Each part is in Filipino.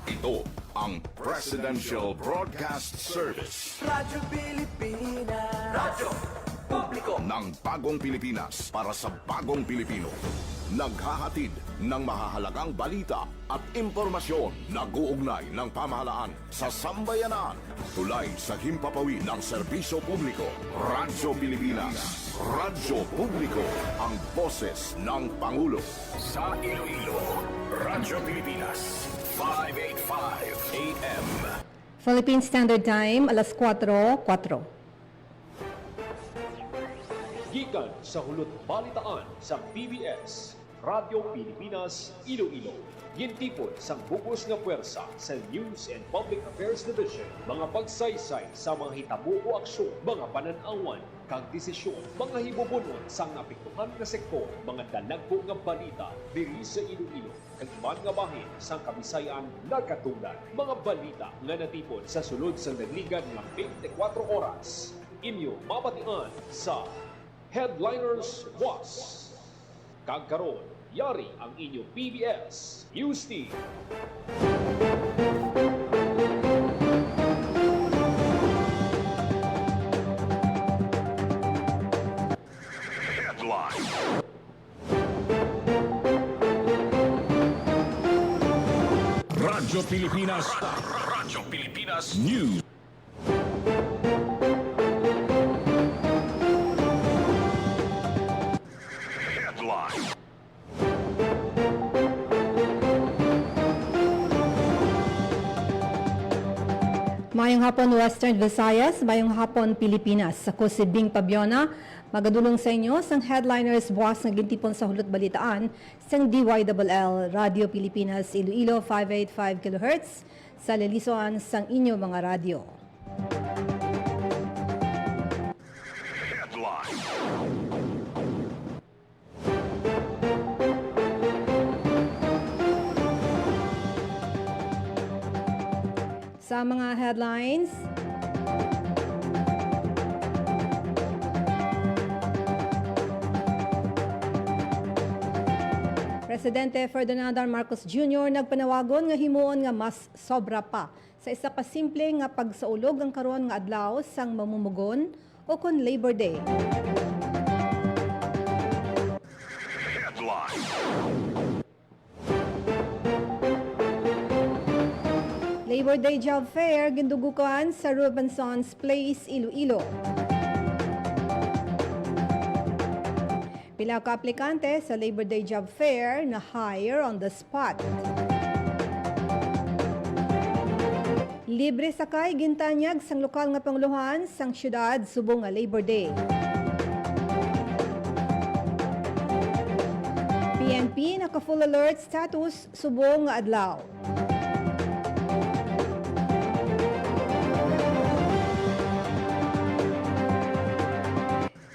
Ito ang Presidential Broadcast Service Radyo Pilipinas. Radyo Publiko ng Bagong Pilipinas para sa Bagong Pilipino. Naghahatid ng mahahalagang balita at impormasyon na guugnay ng pamahalaan sa sambayanan. Tulay sa himpapawid ng serbisyo publiko. Radyo Pilipinas. Radyo Publiko. Ang boses ng Pangulo. Sa Iloilo, Radyo Pilipinas. 585 AM. Philippine Standard Time, alas 4:04. Gikan sa hulot balitaan sa PBS, Radyo Pilipinas, Iloilo. Gintipon sang bugos nga puwersa sa News and Public Affairs Division. Mga pagsaysay sa mga hitabo o aksyon, mga pananawan, kag desisyon, mga hibubunon sang napiktuhan nga sektor, mga dalagpo nga balita diri sa Iloilo. Kag iban nga bahin sang Kabisayan nagkatunan. Mga balita nga natipon sa sulod sang nagligan nga 24 oras. Inyo mabatian sa Headliners Was. Kagkaroon, yari ang inyong PBS News Team. Headline. Radyo Pilipinas. Radyo Pilipinas. News. Headline. Mayong hapon Western Visayas, mayong hapon Pilipinas. Ako si Bing Pabiona, magadulong sa inyo sang headliners buwas ng gintipon sa hulot balitaan sang DYLL Radio Pilipinas Iloilo 585 kHz sa lilisuan sang inyo mga radyo. Headline. Sa mga headlines, Presidente Ferdinand R. Marcos Jr. nagpanawagon nga himuon nga mas sobra pa sa isa ka simple nga pagsaulog ang karon nga adlaw sang mamumugon o kon Labor Day. Headline. Labor Day Job Fair gindugukan sa Robinson's Place, Iloilo. Pila ka aplikante sa Labor Day Job Fair na hire on the spot. Libre sakay gintanyag sang lokal nga panguluhan sang syudad subong nga Labor Day. PNP naka full alert status subong nga adlaw.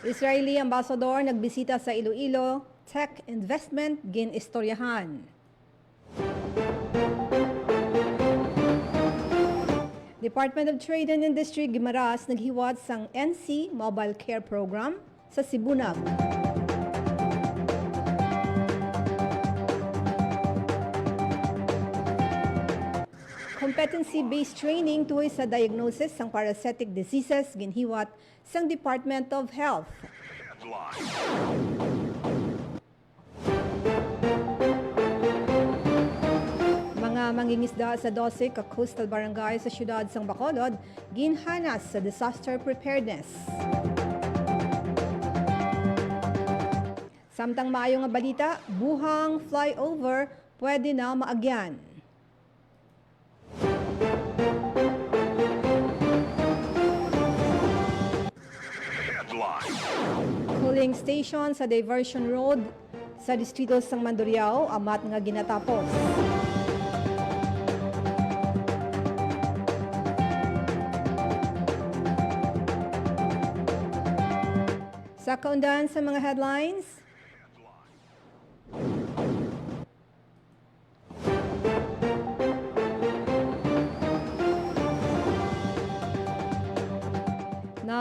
Israeli Ambassador nagbisita sa Iloilo, tech investment gin-istoryahan. Department of Trade and Industry Guimaras naghiwat sang NC Mobile Care Program sa Sibunag. Competency-based training tuhoy sa diagnosis sang parasitic diseases ginhiwat sang Department of Health. Headline. Mga mangingisda sa 12 ka coastal barangay sa siyudad sang Bacolod ginhanas sa disaster preparedness. Samtang maayo nga balita, buhang flyover pwede na maagyan. Headline. Cooling station sa Diversion Road sa distrito sang Mandurriao amat nga ginatapos. Sa kaundan sa mga headlines,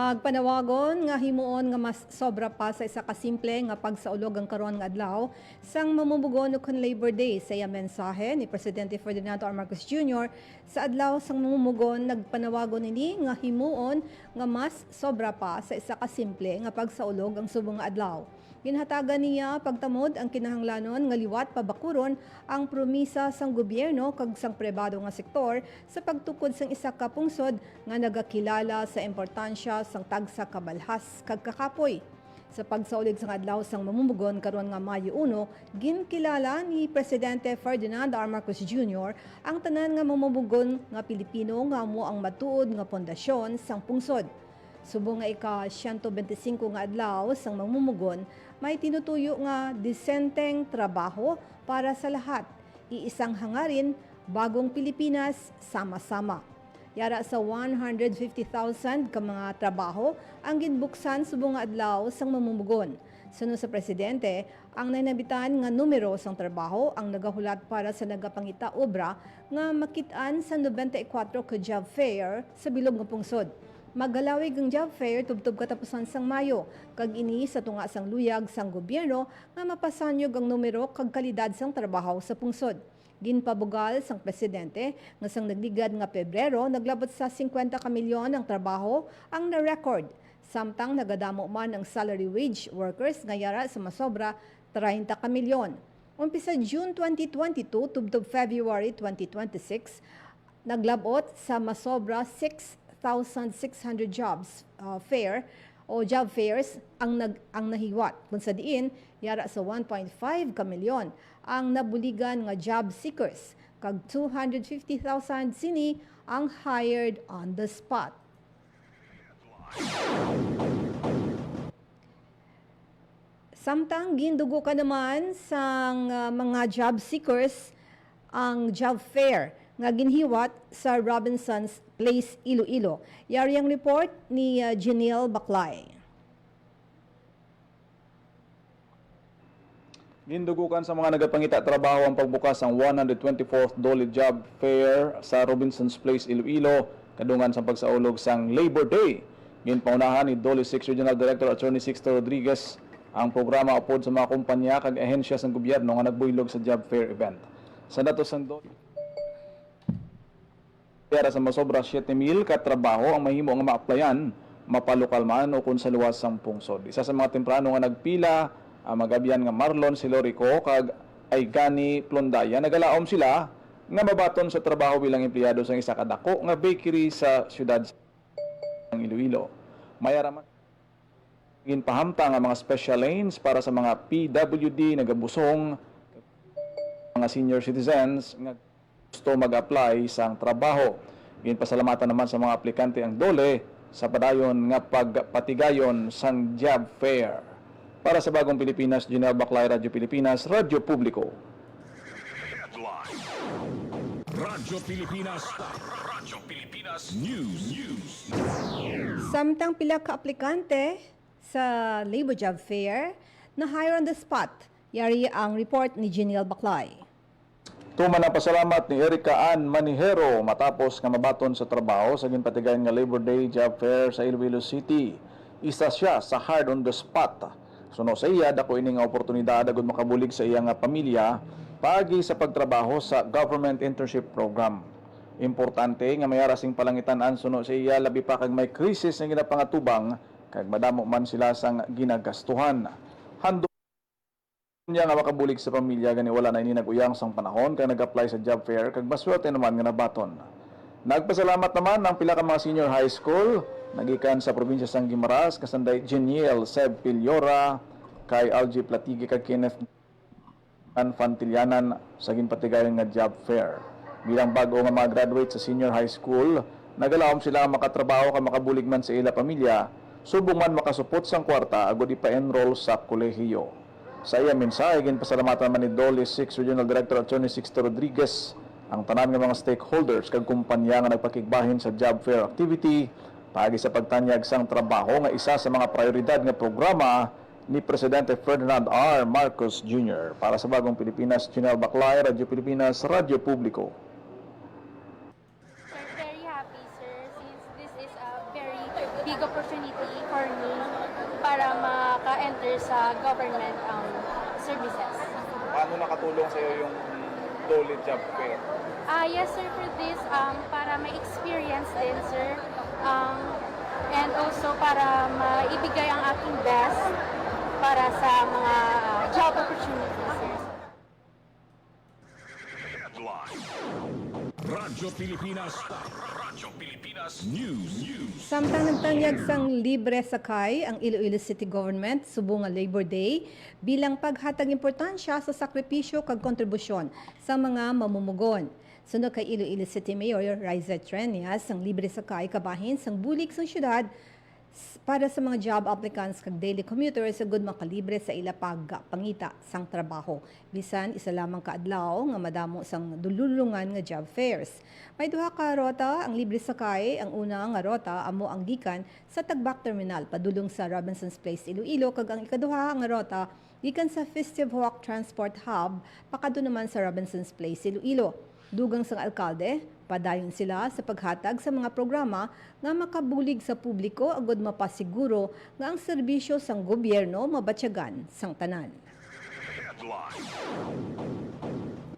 Magpanawagon nga himuon nga mas sobra pa sa isa ka simple nga pagsaulog ang karon nga adlaw sang mamumugon kon Labor Day sa iya mensahe ni Presidente Ferdinand R. Marcos Jr. sa adlaw sang mamumugon nagpanawagon nini nga himuon nga mas sobra pa sa isa ka simple nga pagsaulog ang subong nga adlaw. Ginhatagan niya pagtamod ang kinahanglanon nga liwat pabakuron ang promisa sang gobyerno kag sang pribado nga sektor sa pagtukod sang isa ka pungsod nga nagakilala sa importansya sang tagsa ka balhas kag kakapoy. Sa pagsaulig sang adlaw sang mamumugon karon nga Mayo 1, ginkilala ni Presidente Ferdinand R. Marcos Jr. ang tanan nga mamumugon nga Pilipino nga amo ang matuod nga pundasyon sang pungsod. Subong nga ika-125 nga adlaw sang mamumugon, may tinutuyo nga disenteng trabaho para sa lahat. Iisang hangarin, bagong Pilipinas, sama-sama. Yara sa 150,000 ka mga trabaho ang ginbuksan subong nga adlaw sang mamumugon. Sunod sa Presidente, ang nainabitan nga numero sang trabaho ang nagahulat para sa nagapangita obra nga makit-an sa 94 ka job fair sa bilog nga pungsod. Maggalawig ang job fair tubtob katapusan sang Mayo, kag ini sa tunga sang luyag sang gobyerno nga mapasanyog ang numero kag kalidad sang trabaho sa pungsod. Ginpabugal sang Presidente nga sang nagligad nga Pebrero naglabot sa 50 ka milyon ang trabaho ang na-record. Samtang nagadamo man ang salary wage workers nga yara sa masobra 30 ka milyon. Umpisa June 2022 tubtob February 2026, naglabot sa masobra 6,600 jobs fair o job fairs ang nahiwat. Kung sa diin, yara sa 1.5 ka milyon ang nabuligan nga job seekers, kag 250,000 sini ang hired on the spot. Samtang gindugo ka naman sang mga job seekers ang job fair nga ginhiwat sa Robinson's Place, Iloilo. Yari ang report ni Janelle Baclay. Gindugukan sa mga nagapangita trabaho ang pagbukas ng 124th Dole Job Fair sa Robinson's Place, Iloilo, kadungan sa pagsaulog sang Labor Day. Ginpaunahan ni Dole 6 Regional Director Attorney Sixto Rodriguez ang programa upod sa mga kumpanya kag ahensya sang gobyerno nga nagbuylog sa job fair event. Sa datos sang Dole, para sa masobra 7,000 ka trabaho ang mahimo nga ma-applyan, mapalokal man o kung sa luwas sang pungsod. Isa sa mga temprano nga nagpila ang magabyan nga Marlon Silorico kag Aygani Plondaya, nagalaom sila nga mabaton sa trabaho bilang empleyado sa isa ka dako nga bakery sa siyudad ng Iloilo. Mayaraman ginpahamta nga mga special lanes para sa mga PWD nagabusong, mga senior citizens nga gusto mag-apply sang trabaho. Ginpasalamatan naman sa mga aplikante ang Dole sa padayon nga pagpatigayon sang job fair. Para sa Bagong Pilipinas, Janelle Baclay, Radyo Pilipinas, Radyo Publiko. Radyo Pilipinas. Radyo Pilipinas News. Samtang pila ka aplikante sa labor job fair na hire on the spot. Yari ang report ni Janelle Baclay. Tuman ang pasalamat ni Erica Ann Manihero matapos nga mabaton sa trabaho sa ginpatigayon nga Labor Day Job Fair sa Iloilo City. Isa siya sa hard on the spot. Suno sa iya, dako ini nga oportunidad agud makabulig sa iya nga pamilya paagi sa pagtrabaho sa Government Internship Program. Importante nga mayara sing palangitan-an suno sa iya labi pa kag may krisis nga ginapangatubang kag madamo man sila sang ginagastuhan. Hando niya nga makabulig sa pamilya gani wala na ini nag-uyang sang panahon kag nag-apply sa job fair kag maswerte naman nga nabaton. Nagpasalamat naman ang pila ka mga senior high school nagikan sa probinsya sang Guimaras kasanday Geniel Seb Piliora kay Algie Platige kag Kenneth Fantilianan sa ginpatigayon nga job fair. Bilang bago nga mga graduate sa senior high school, nagalaom sila makatrabaho ka makabulig man sa ila pamilya, subong man makasupot sang kwarta agud ipa-enroll sa kolehiyo. Sa iya mensahe, ginpasalamatan man ni Dole 6 Regional Director Attorney Sixto Rodriguez ang tanan nga mga stakeholders kag kumpanya nga nagpakigbahin sa job fair activity paagi sa pagtanyag sang trabaho nga isa sa mga prioridad nga programa ni Presidente Ferdinand R. Marcos Jr. Para sa Bagong Pilipinas, Janelle Baclay, Radyo Pilipinas, Radyo Publiko. We're very happy, sir, since this is a very big opportunity enter sa government services. Paano nakatulong sa iyo yung Dole Job Fair? Yes sir, for this, para may experience din sir, and also para maibigay ang aking best para sa mga job opportunities sir. Radyo Pilipinas. Radyo Pilipinas News. Samtang nagtanyag sang libre sakay ang Iloilo City Government subong nga Labor Day bilang paghatag importansya sa sakripisyo kag kontribusyon sa mga mamumugon. Sunod kay Iloilo City Mayor Riza Trenias, ang libre sakay kabahin sang bulik sang syudad para sa mga job applicants kag daily commuters sa good makalibre sa ila pangita sang trabaho. Bisan isa lamang ka adlaw nga madamo sang dululungan nga job fairs. May duha ka rota ang libre sakay. Ang una nga rota amo ang gikan sa Tagbak Terminal padulong sa Robinson's Place Iloilo kag ang ikaduha nga rota gikan sa Festive Walk Transport Hub pakadto naman sa Robinson's Place Iloilo. Dugang sang alkalde, padayon sila sa paghatag sa mga programa nga makabulig sa publiko agud mapasiguro nga ang serbisyo sang gobyerno mabatyagan sang tanan.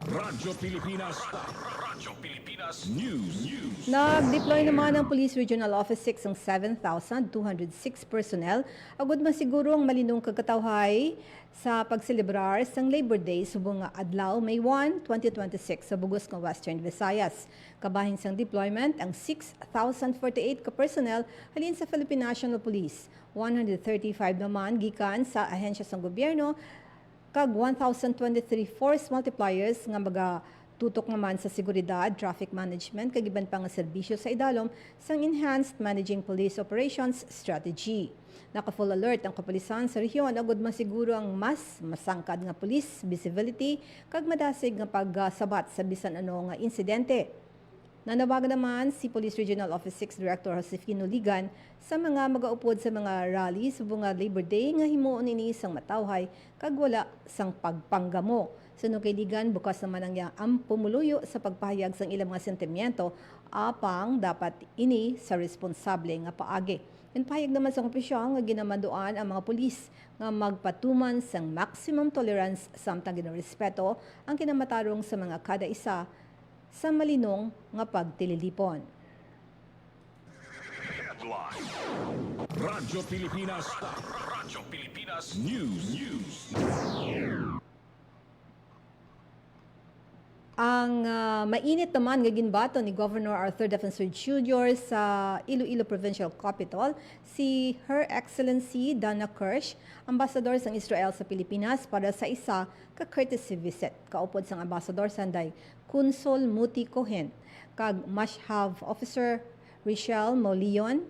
Radyo Pilipinas. Radyo Pilipinas News. Nag-deploy naman ang Police Regional Office 6 ang 7,206 personnel agud masiguro ang malinong kagkatawhay sa pagselebrar sang Labor Day subong nga adlaw May 1, 2026 sa bugos nga Western Visayas. Kabahin sang deployment ang 6,048 ka personnel halin sa Philippine National Police, 135 naman gikan sa ahensya sang gobyerno kag 1,023 force multipliers nga tutok naman sa seguridad, traffic management, kag iban pa nga serbisyo sa idalom sang Enhanced Managing Police Operations Strategy. Naka-full alert ang kapulisan sa rehiyon agud masiguro ang mas masangkad nga police visibility kag madasig nga pagsabat sa bisan ano nga insidente. Nanawagan naman si Police Regional Office 6 Director Josefino Ligan sa mga magaupod sa mga rally subong nga Labor Day nga himuon ini sang matawhay kag wala sang pagpanggamo. Sunod kay Ligan, bukas naman ang pumuluyo sa pagpahayag sang ilang mga sentimiento apang dapat ini sa responsable nga paagi. Pahayag naman sa opisyal nga ginamanduan ang mga pulis nga magpatuman sang maximum tolerance samtang ginarespeto ang kinamatarong sa mga kada isa sa malinong nga pagtililipon. Radyo Pilipinas. Radyo Pilipinas News. Ang mainit naman nga ginbato ni Governor Arthur Defensor Jr. sa Iloilo Provincial Capital, si Her Excellency Dana Kirsch, ambasador sang Israel sa Pilipinas para sa isa ka courtesy visit. Kaupod sang ambasador sanday Consul Muti Cohen kag Mashhav Officer Richelle Mauleon.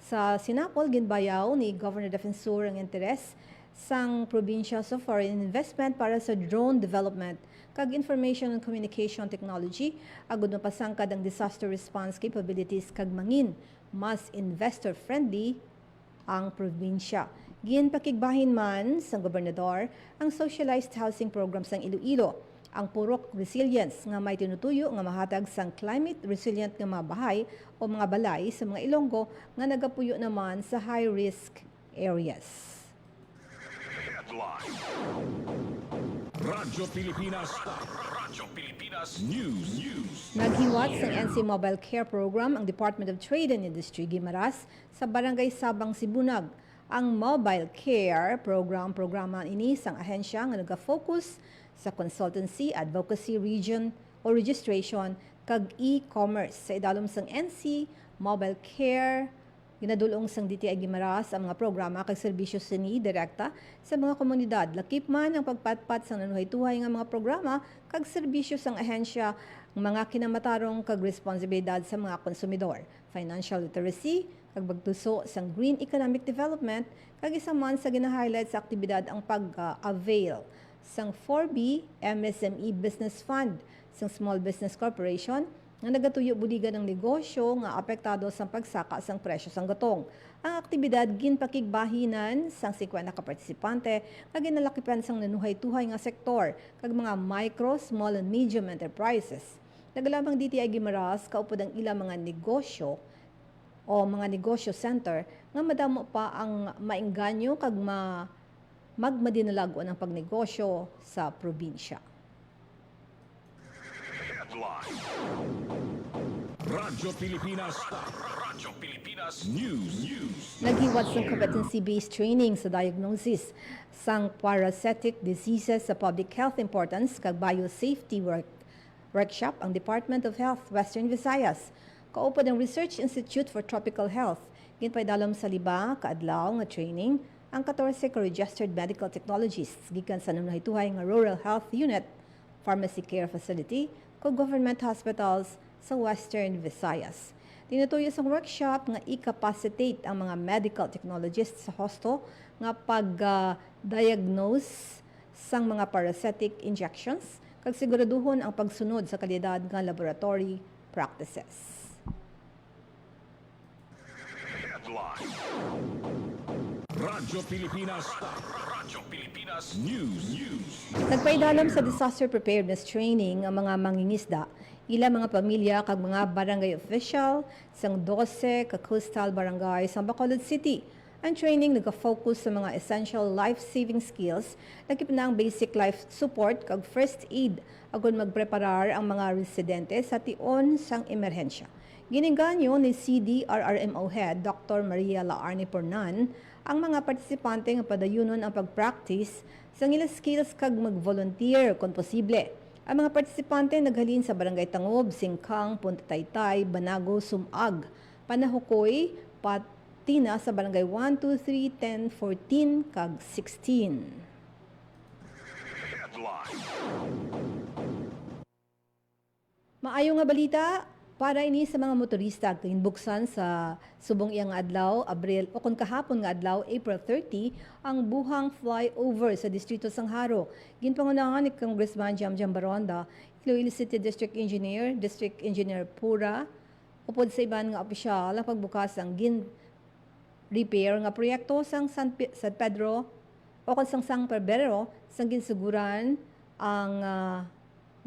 Sa Sinapol, ginbayaw ni Governor Defensor ang interes sang probinsya sa foreign investment para sa drone development kag information and communication technology agud mapasangkad ang disaster response capabilities kag mangin mas investor friendly ang probinsya. Ginpakigbahin man sang gobernador ang socialized housing program sang Iloilo, ang Purok Resilience nga may tinutuyo nga mahatag sang climate resilient nga mga bahay o mga balay sa mga Ilonggo nga nagapuyo naman sa high risk areas. Radyo Pilipinas. Radyo Pilipinas News. Naghiwat sa NC Mobile Care Program ang Department of Trade and Industry Guimaras sa Barangay Sabang, Sibunag. Ang Mobile Care programa ini sang ahensya nga nagafocus sa consultancy, advocacy, region o registration kag e-commerce sa idalom sang NC Mobile Care. Ginadulong sang DTI Guimaras ang mga programa kag serbisyo sini direkta sa mga komunidad. Lakip man ang pagpatpat sa nanuhay-tuhay nga mga programa kag serbisyo sang ahensya ng mga kinamatarong kag responsibilidad sa mga konsumidor. Financial literacy kag pagtuso sang green economic development kag isa man sa gina-highlight sa aktibidad ang pag-avail sang 4B MSME Business Fund sang Small Business Corporation nga nagatuyo buligan ng negosyo nga apektado sa pagsaka sang presyo sang gatong. Ang aktibidad ginpakigbahinan sang 50 ka partisipante nga ginalakipan sang nanuhay-tuhay nga sektor kag mga micro, small and medium enterprises. Nagalamang DTI Guimaras kaupod ang ilang mga negosyo o mga negosyo center nga madamo pa ang maengganyo kag magmadinalago ng pagnegosyo sa probinsya. Headline. Radyo Pilipinas News. Naghiwat sa competency-based training sa diagnosis sang parasitic diseases sa public health importance kag biosafety workshop ang Department of Health Western Visayas. Kaupod ang Research Institute for Tropical Health. Ginpaydalom sa liba kaadlaw nga training ang 14 ka registered medical technologists gikan sa nanahituhay nga Rural Health Unit, Pharmacy Care Facility, kag government hospitals sa Western Visayas. Tinutuyo sa workshop nga i-capacitate ang mga medical technologists sa hosto nga pag-diagnose sang mga parasitic injections kag siguraduhon ang pagsunod sa kalidad nga laboratory practices. Headline. Radyo Pilipinas News. Nagpaidalam sa disaster preparedness training ang mga mangingisda, ilang mga pamilya kag mga barangay official sang 12 ka coastal barangay sa Bacolod City. Ang training nagka-focus sa mga essential life-saving skills, nagkipna ang basic life support kag first aid agon magpreparar ang mga residente sa tion sang emerhensya. Gininganyo ni CDRRMO Head Dr. Maria Laarne Pornan ang mga partisipante nga padayunon ang pag-practice sa ilang skills kag mag-volunteer kung posible. Ang mga partisipante naghalin sa Barangay Tangob, Singkang, Punta Taytay, Banago, Sumag, Panahukoy, Patina sa Barangay 1, 2, 3, 10, 14 kag 16. Headline. Maayo nga balita para ini sa mga motorista kinbuksan sa subong iyang adlaw Abril o kon kahapon nga adlaw April 30 ang buhang flyover sa distrito Sangharo. Ginpangunahan ni Congressman Jamjam Baronda, Iloilo City District Engineer Pura, upod sa iban nga opisyal ang pagbukas ang repair nga proyekto sang San Pedro o kon sang Pedro sang ginsuguran ang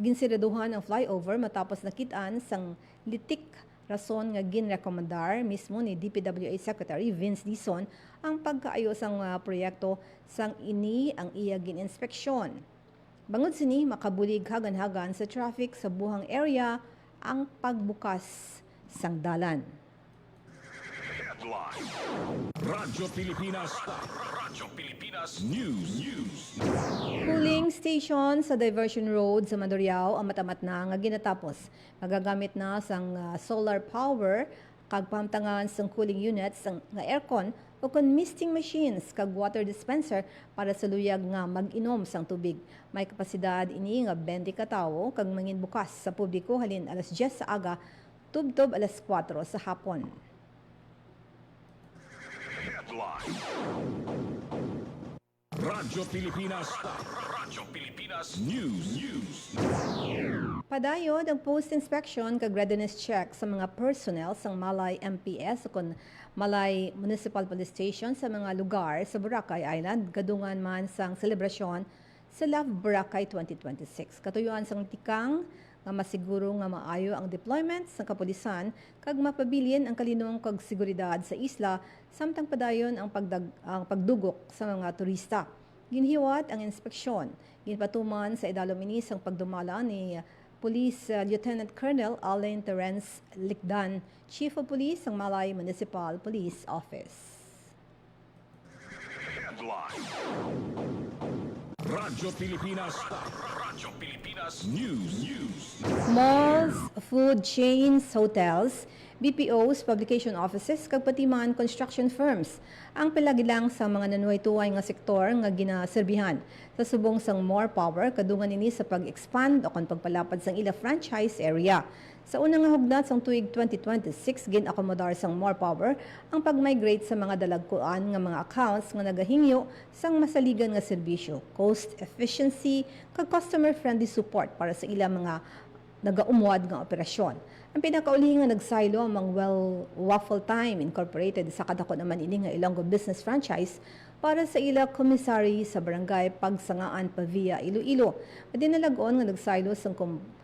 ginsiraduhan ang flyover matapos nakitaan sang litik rason nga ginrekomendar mismo ni DPWH Secretary Vince Dizon ang pagkaayos sang proyekto sang ini ang iya gininspeksyon. Bangod sini makabulig hagan-hagan sa traffic sa buhang area ang pagbukas sang dalan. Headline. Radyo Pilipinas News. Cooling station sa diversion road sa Mandurriao ang matamat na nga ginatapos. Magagamit na sang solar power kag pamtangan sang cooling units sang nga aircon o kon misting machines kag water dispenser para sa luyag nga mag-inom sang tubig. May kapasidad ini nga 20 ka tawo kag mangin bukas sa publiko halin alas 10 sa aga tubtob alas 4 sa hapon. Headline. Radyo Pilipinas News. Padayod ang post-inspection kag readiness check sa mga personnel sang Malay MPS o kon Malay Municipal Police Station sa mga lugar sa Boracay Island gadungan man sang selebrasyon sa Love Boracay 2026. Katuyuan sang tikang nga masiguro nga maayo ang deployment sa kapulisan kag mapabilin ang kalinuong kag seguridad sa isla samtang padayon ang pagdugok sa mga turista. Ginhiwat ang inspeksyon. Ginpatuman sa idalom ini sang pagdumala ni Police Lieutenant Colonel Alain Terence Likdan, Chief of Police ng Malay Municipal Police Office. Headline. Radyo Pilipinas News. Malls, food chains, hotels, BPOs, publication offices, kag pati man construction firms ang pilagilang sa mga nanuhay-tuway nga sektor nga ginaserbihan sa subong sang More Power kadungan ini sa pag-expand o kon pagpalapad sang ila franchise area. Sa unang nga hugnat sang tuig 2026 ginakomodar sang More Power ang pag-migrate sa mga dalagkuan nga mga accounts nga nagahingyo sang masaligan nga serbisyo, cost efficiency kag customer-friendly support para sa ila mga nagaumuad nga operasyon. Ang pinakauli nga nagsaylo ang Waffle Time Incorporated sa kadako naman ini nga Ilonggo business franchise para sa ila komisary sa barangay Pagsangaan Pavia, Iloilo. Madinalagon nga nagsaylo sang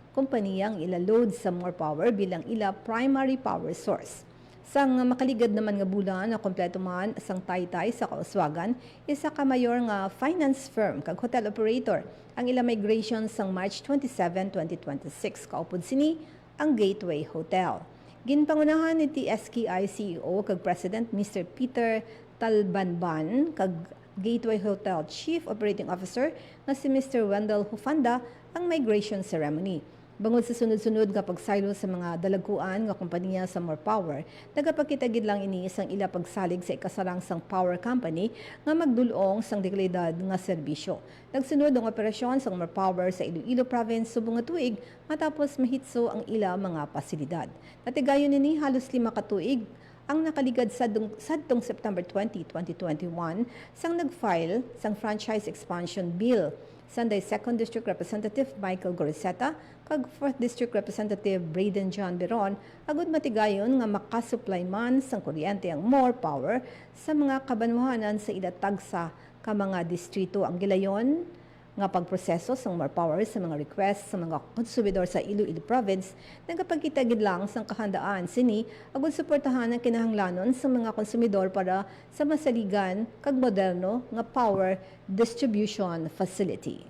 kumpanya ang ila load sa More Power bilang ila primary power source. Sang makaligad naman nga bulan na kompleto man sang taytay sa kauswagan, isa ka mayor nga finance firm kag hotel operator ang ila migration sang March 27, 2026 kaupod sini ang Gateway Hotel. Ginpangunahan ni TSKI CEO kag President Mr. Peter Talbanban kag Gateway Hotel Chief Operating Officer nga si Mr. Wendell Hufanda ang migration ceremony. Bangod sa sunod-sunod nga pagsaylo sa mga dalaguan nga kompanya sa More Power, nagapakitagid lang ini isang ila pagsalig sa ikasarang sang power company nga magdulong sang dekalidad nga serbisyo. Nagsunod ang operasyon sang More Power sa Iloilo Province subong nga tuig matapos mahitso ang ila mga pasilidad. Natigayon nini halos 5 ka tuig ang nakaligad sadtong September 20, 2021 sang nag-file sang Franchise Expansion Bill. Sunday 2nd District Representative Michael Goriseta kag 4th District Representative Braden John Beron agud matigayon nga makasupply man sang kuryente ang More Power sa mga kabanwahanan sa ila tagsa ka mga distrito. Ang gilayon nga pagproseso sang More Power sa mga request sa mga konsumidor sa Iloilo Province nagapagkitagid lang sang kahandaan sini agud suportahan ang kinahanglanon sa mga konsumidor para sa masaligan kag moderno nga power distribution facility.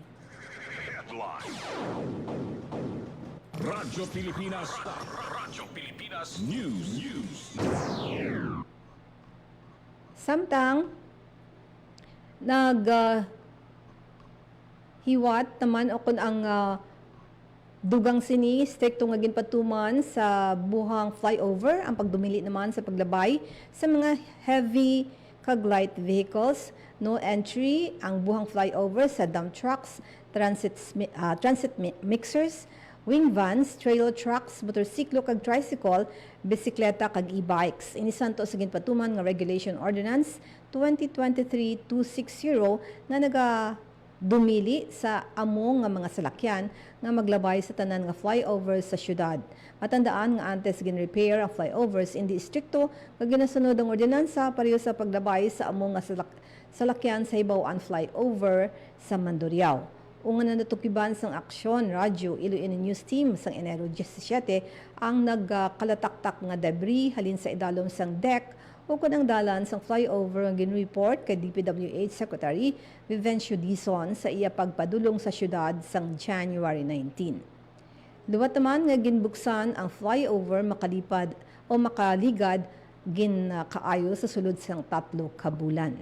Radyo Pilipinas. Radyo Pilipinas News. Samtang hiwat naman o kun ang dugang sini strikto nga ginpatuman sa buhang flyover ang pagdumili naman sa paglabay sa mga heavy kag light vehicles. No entry ang buhang flyover sa dump trucks, transit mixers, wing vans, trailer trucks, motorsiklo kag tricycle, bisikleta kag e-bikes. Inisanto sa ginpatuman nga Regulation Ordinance 2023-260 nga dumili sa among nga mga salakyan nga maglabay sa tanan nga flyover sa syudad. Matandaan nga antes gin-repair ang flyovers indi istrikto nga ginasunod ang ordinansa pareho sa paglabay sa among nga salakyan sa hibaw-an flyover sa Mandurriao. Unga na natukiban sang aksyon radyo Iloilo News Team sang Enero 17 ang nagkalataktak nga debris halin sa idalom sang deck o kung ang dalan sang flyover ang gin-report kay DPWH Secretary Vivencio Dizon sa iya pagpadulong sa syudad sang January 19. Duwat naman nga ginbuksan ang flyover makalipad o makaligad kaayo sa sulod sang 3 ka bulan.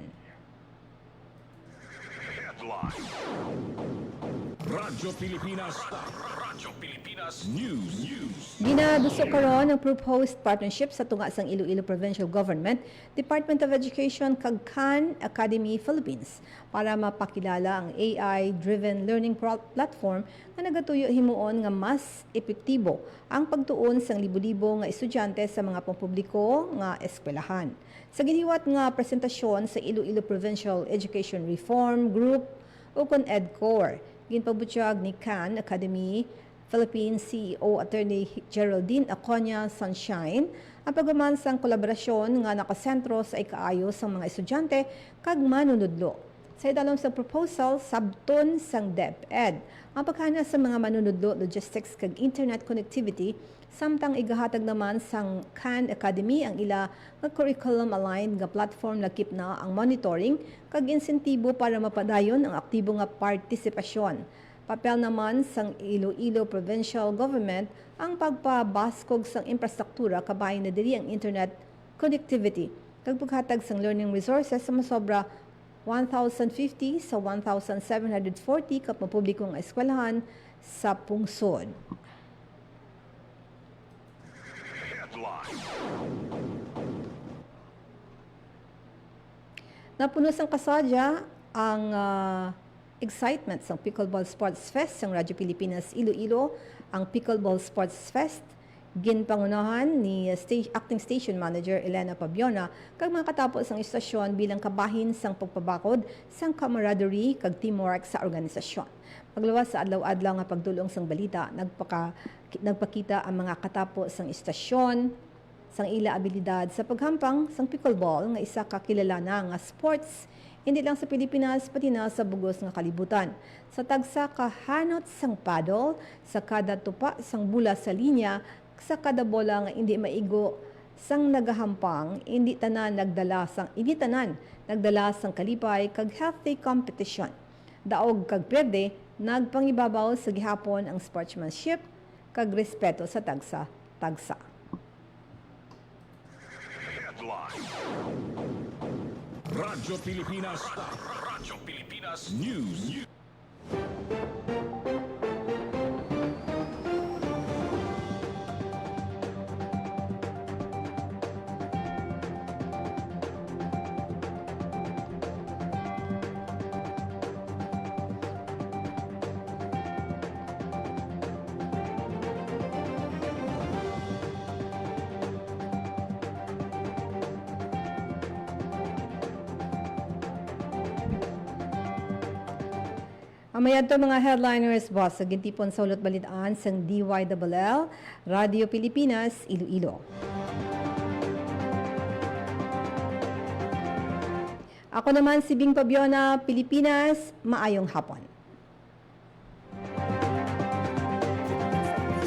Radyo Pilipinas. Radyo Pilipinas News. Ginaduso karon ang proposed partnership sa tunga sang Iloilo Provincial Government, Department of Education kag Khan Academy Philippines para mapakilala ang AI-driven learning platform nga nagatuyo himuon nga mas epektibo ang pagtuon sang libo-libo nga estudyante sa mga pampubliko nga eskwelahan. Sa giniwat nga presentasyon sa Iloilo Provincial Education Reform Group o kon EDCOR, ginpabutyag ni Khan Academy Philippines CEO Attorney Geraldine Aconia Sunshine ang pagmamansang kolaborasyon nga nakasentro sa ikaayo sa mga estudyante kag manunudlo. Sa idalom sa proposal, sabton sang DepEd ang paghana sa mga manunudlo, logistics kag internet connectivity, samtang igahatag naman sang Khan Academy ang ila nga curriculum-aligned nga platform lakip na ang monitoring kag insentibo para mapadayon ang aktibo nga partisipasyon. Papel naman sang Iloilo Provincial Government ang pagpabaskog sang infrastruktura kabahin na diri ang internet connectivity kag paghatag sang learning resources sa masobra 1,050 sa 1,740 ka publikong eskwelahan sa pungsod. Napuno sang kasadya ang excitement sa Pickleball Sports Fest ng Radyo Pilipinas Iloilo. Ang Pickleball Sports Fest ginpangunahan ni Acting Station Manager Elena Pabiona kag mga katapos ang istasyon bilang kabahin sang pagpabakod sang camaraderie kag teamwork sa organisasyon. Paglawas sa adlaw-adlaw nga pagdulong sang balita, nagpakita ang mga katapos sang istasyon sang ila abilidad sa paghampang sang pickleball nga isa ka kilala nga sports hindi lang sa Pilipinas, pati na sa bugos nga kalibutan. Sa tagsa kahanot sang paddle, sa kada tupa sang bula sa linya, sa kada bola nga hindi maigo sang nagahampang hindi tanan nagdala sang kalipay kag healthy competition. Daog kag pwede nagpangibabaw sa gihapon ang sportsmanship kag respeto sa tagsa. Radyo Pilipinas. Radyo Pilipinas News. Amayad to mga headliners, boss, sa gintipon sa ulot balitaan sang DYWL, Radio Pilipinas, Iloilo. Ako naman si Bing Pabiona, Pilipinas, maayong hapon.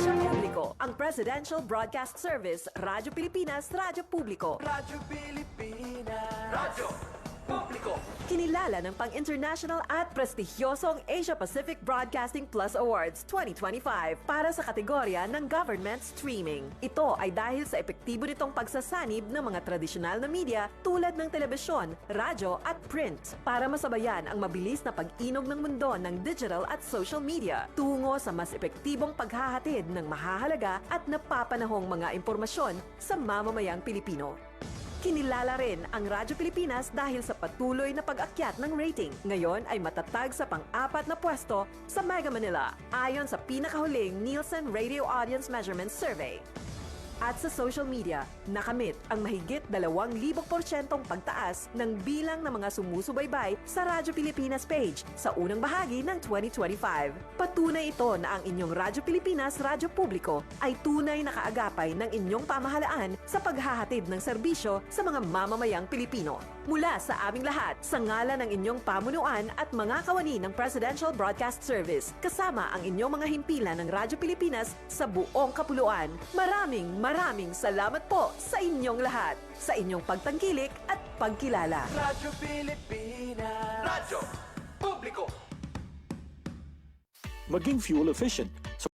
Sa publiko, ang Presidential Broadcast Service, Radyo Pilipinas, Radyo Publiko. Radyo Pilipinas. Radyo Publiko. Kinilala ng pang-international at prestigyosong Asia Pacific Broadcasting Plus Awards 2025 para sa kategorya ng Government Streaming. Ito ay dahil sa epektibo nitong pagsasanib ng mga tradisyonal na media tulad ng telebisyon, radyo at print para masabayan ang mabilis na pag-inog ng mundo ng digital at social media tungo sa mas epektibong paghahatid ng mahahalaga at napapanahong mga impormasyon sa mamamayang Pilipino. Kinilala rin ang Radyo Pilipinas dahil sa patuloy na pag-akyat ng rating. Ngayon ay matatag sa pang-4 na pwesto sa Mega Manila ayon sa pinakahuling Nielsen Radio Audience Measurement Survey. At sa social media, nakamit ang mahigit 2,000% pagtaas ng bilang ng mga sumusubaybay sa Radyo Pilipinas page sa unang bahagi ng 2025. Patunay ito na ang inyong Radyo Pilipinas Radyo Publiko ay tunay na kaagapay ng inyong pamahalaan sa paghahatid ng serbisyo sa mga mamamayang Pilipino. Mula sa aming lahat, sa ngalan ng inyong pamunuan at mga kawani ng Presidential Broadcast Service, kasama ang inyong mga himpilan ng Radyo Pilipinas sa buong kapuluan, Maraming salamat po sa inyong lahat, sa inyong pagtangkilik at pagkilala. Radyo Pilipinas. Radyo Publiko. Maging fuel efficient